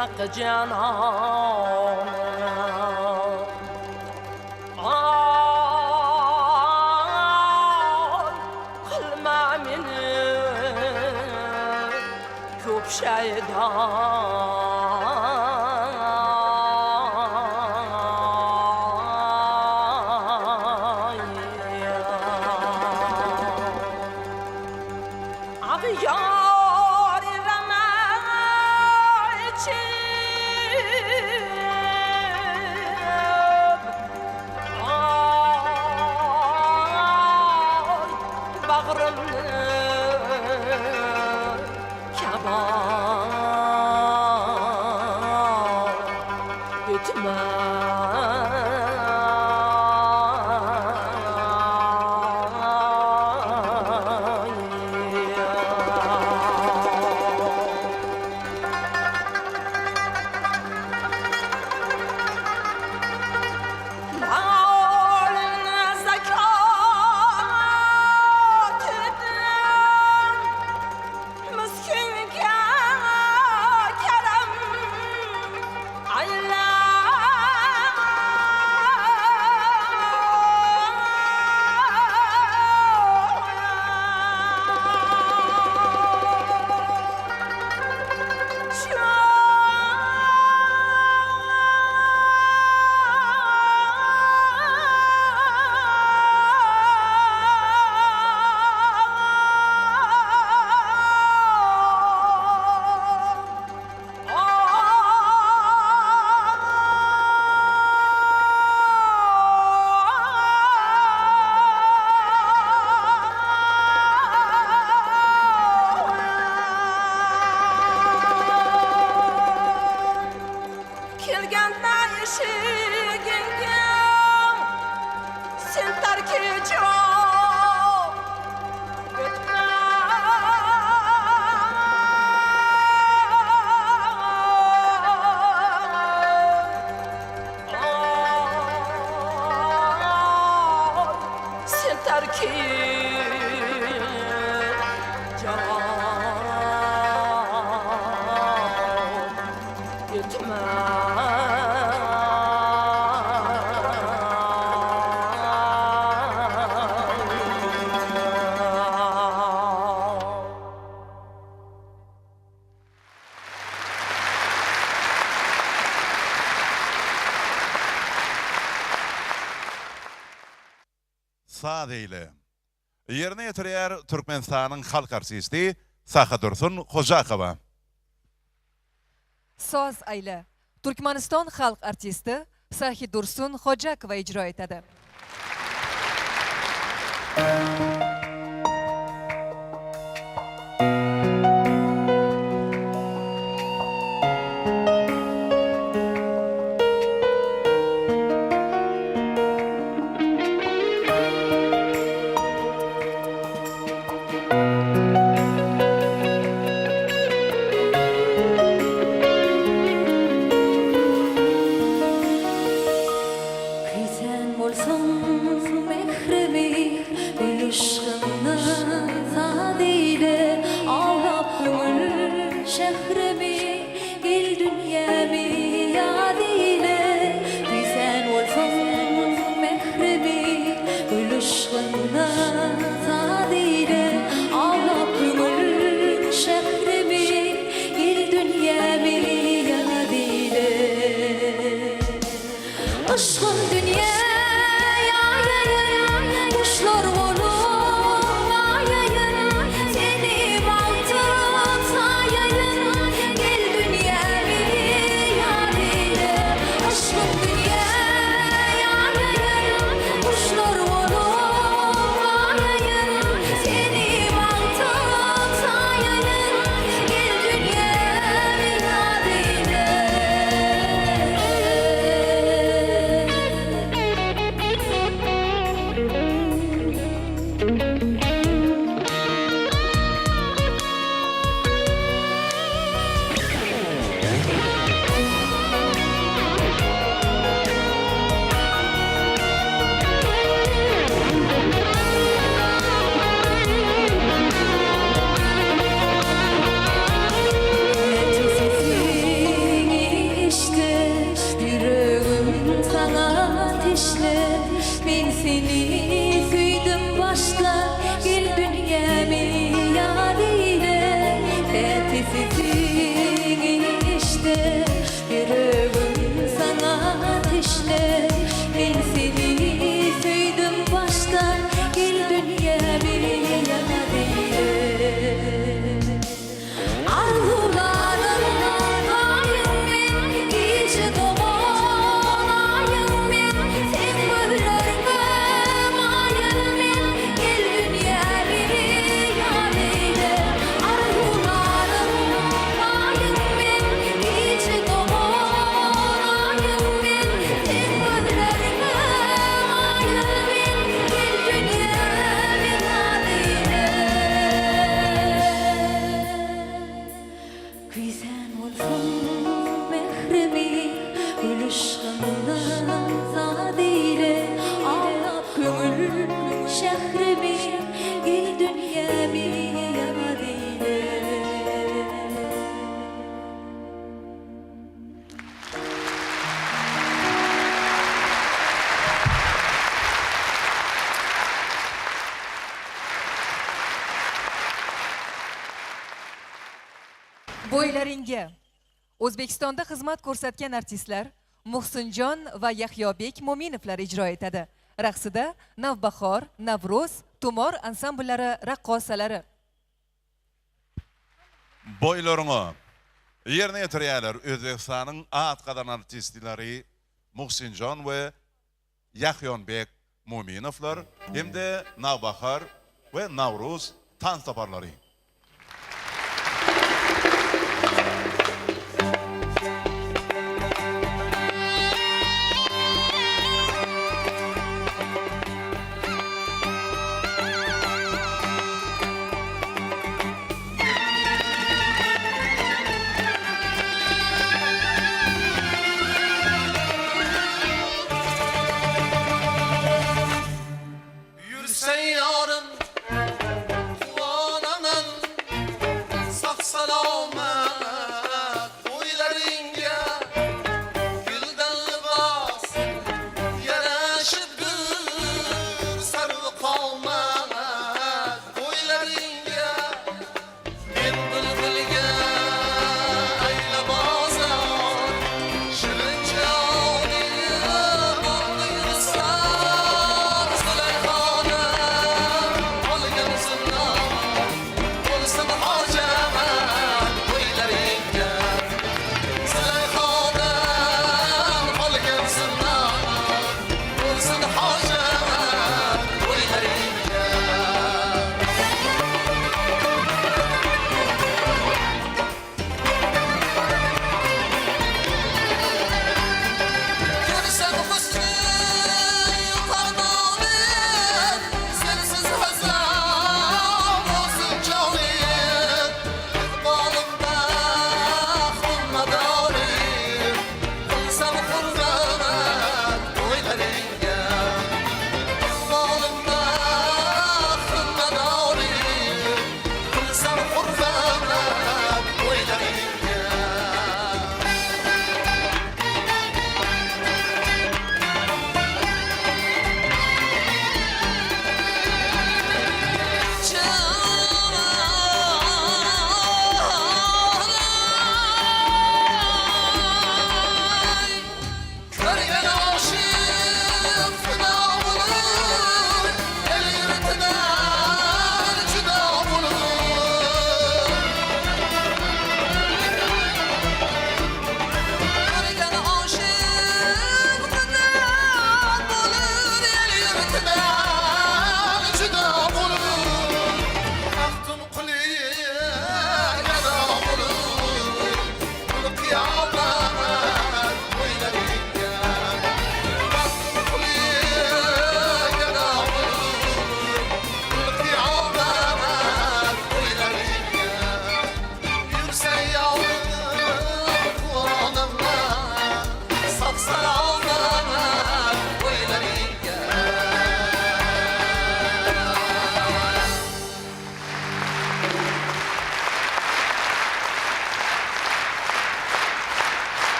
hakkı canan kılma beni çok şeydan Sadeyle. Yerine yetiriyor Türkmenistan'ın halk artisti Dursun Hojakova. Soz ayla. Türkmeniston halk artisti Dursun Hojakova icra etadi. Bo'ylaringga O'zbekistonda xizmat ko'rsatgan artistlar Muhsinjon va Yahyobek Mo'minovlar ijro etadi. Raqsida Navbahor, Navruz, Tumor ansambllari raqqosalari. Boylarını yerine yetiriyorlar Özbekistan'ın atqadan artistleri Muhsinjon ve Yahyobek Mo'minovlar hem de Navbahor ve Navruz dans taparları. Yürsen yarın, kuanana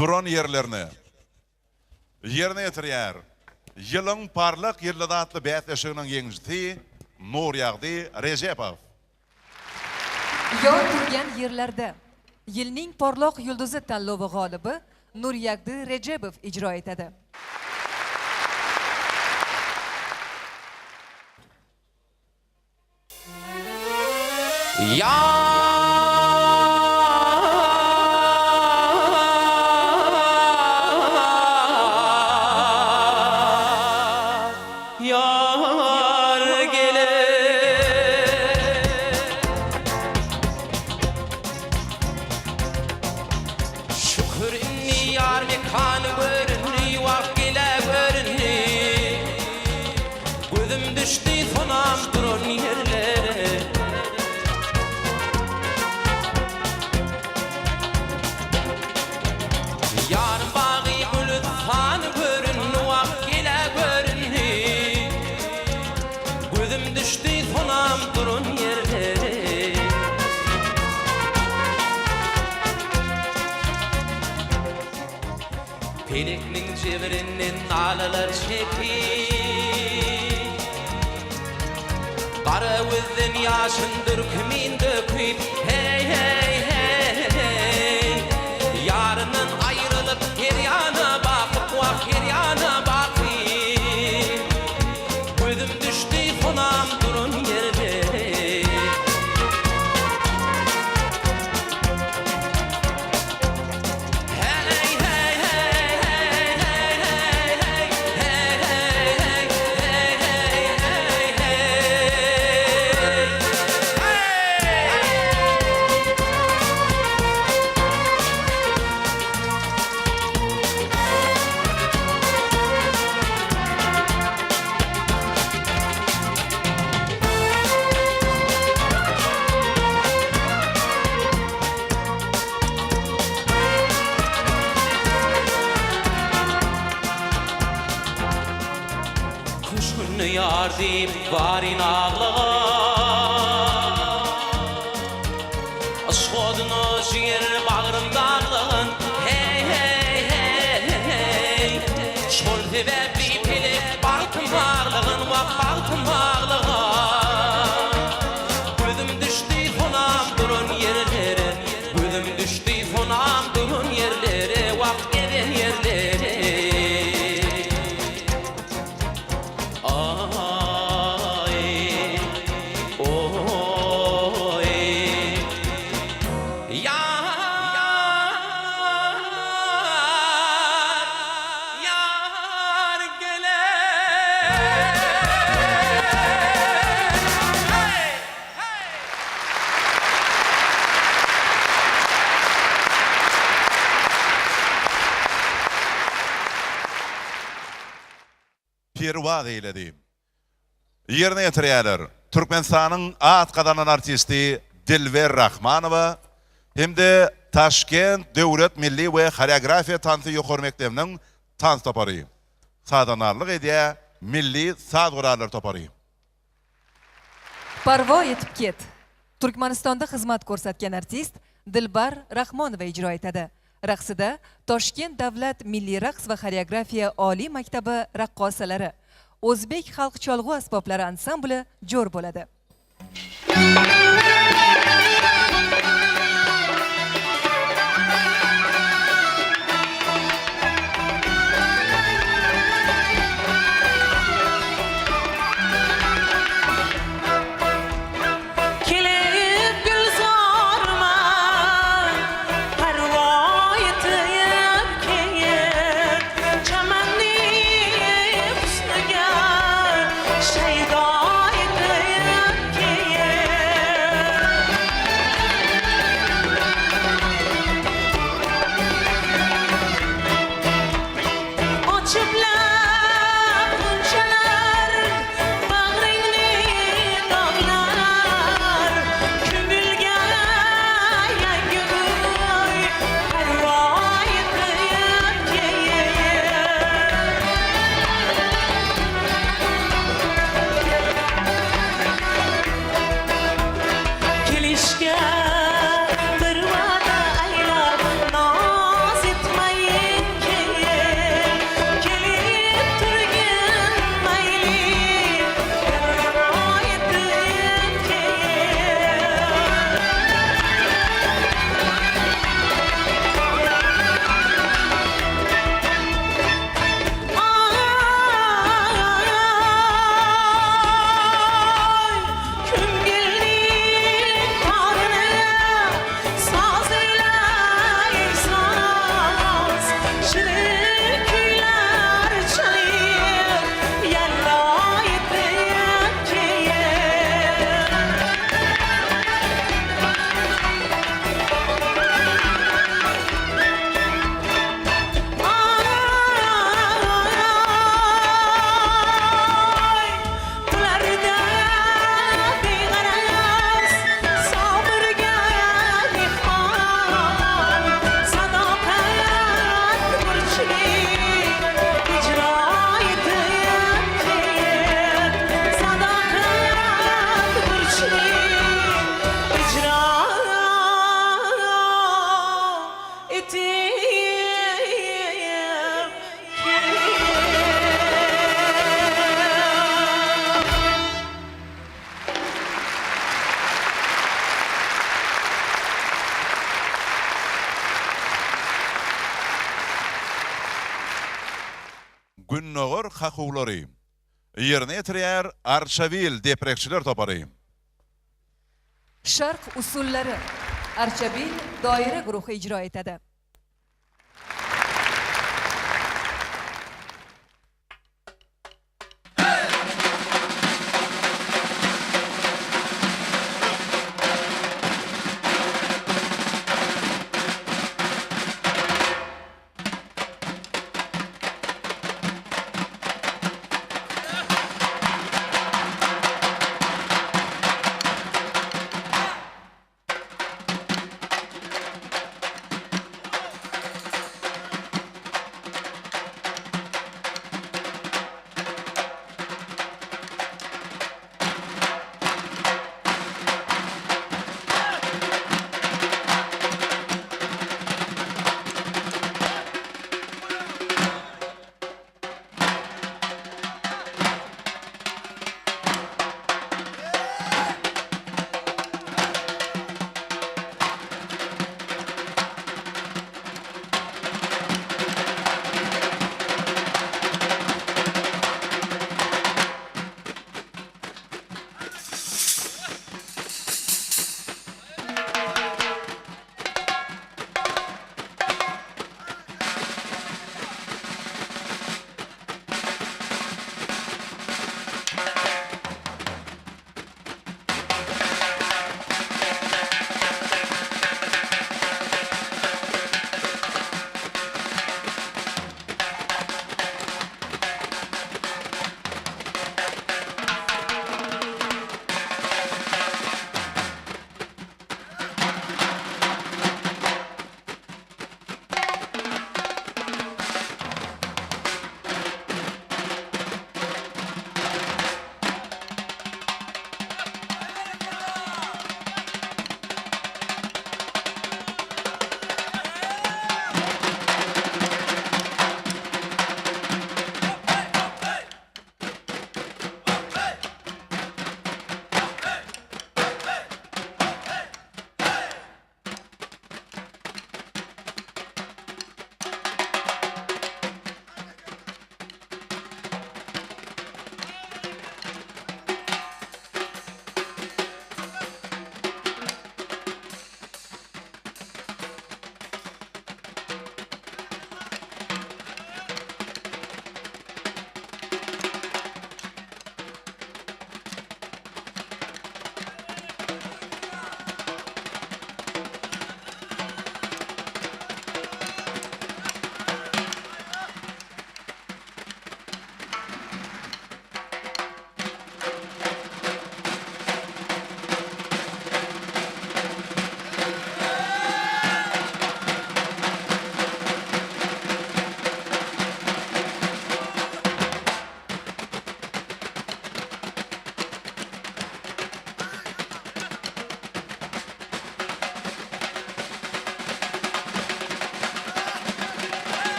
duran yerlerini yerine getirýär. Yılın parlak yılda atlı bəyət eşiginin yeňjisi Nur Yağdi Recepov. Yor turgan yerlarda yilning porloq yulduzi tanlovi g'olibi Nur Yağdi Recepov ijro etadi. Pelekning cevirinden alalar çekip Kara gözden yaşın dökmeyin döküp Hey hey hey hey Yarının ayrılıp her yana bakıp Vah her yana bakıp Gözüm düştü konam durun yerde Yardım varin ağlığa Asfodunu ciğer bağrım dağlığın Hey hey hey hey Şol sebepli pelek baltım varlığın Vak baltım varlığın Gözüm düştü fonam durun yerlere Gözüm düştü fonam durun yerlere Vak gelen yerlere Pirwad eyledi. Yerine getirýärler. Türkmenistanyň at kadanan artisti Dilber Rahmanova hem de Taşkent Döwlet Milli we Koreografiya tanty ýokary mekdebiniň tans topary. Sadanarlyk edýär, milli sad gurallar topary. Parvo etib ket. Turkmanistonda xizmat ko'rsatgan artist Dilbar Rahmonova ijro etadi. Raqsida Toshkent Davlat Milliy raqs va xoreografiya oliy maktabi raqqosalari Özbek xalq cholg'u asboblari ansambli jo'r bo'ladi. Şeyda haquvlary. Yerine yetirýär Arçavil deprekçiler toparayım. Sharq usullari Archabil doira guruhi ijro etadi.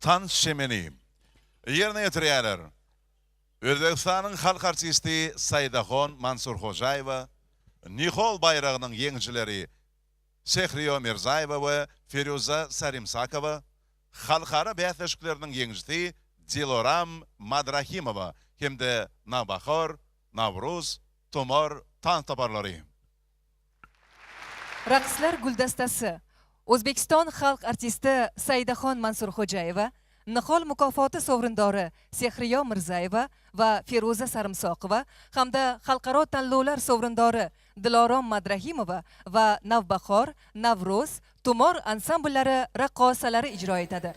Tan şemeni. Yerine yetirýärler. Özbekistanyň halk artisti Saydaxon Mansur Hojaýewa, Nihol bayragynyň ýeňçileri Şehriyo Mirzaýewa we Feruza Sarimsakowa, halkara bäýteşikleriniň ýeňçisi Diloram Madrahimowa hemde Navbahor, Navruz, Tomor tan taparlary. Raqslar guldastasi O'zbekiston xalq artisti Saydaxon Mansur Xo'jayeva, Nihol mukofoti sovrindori Sehriyo Mirzaýewa va Feruza Sarimsoqova hamda xalqaro tanlovlar sovrindori Dilorom Madrahimova va Navbahor, Navruz, Tumor ansambllari raqqosalari ijro etadi.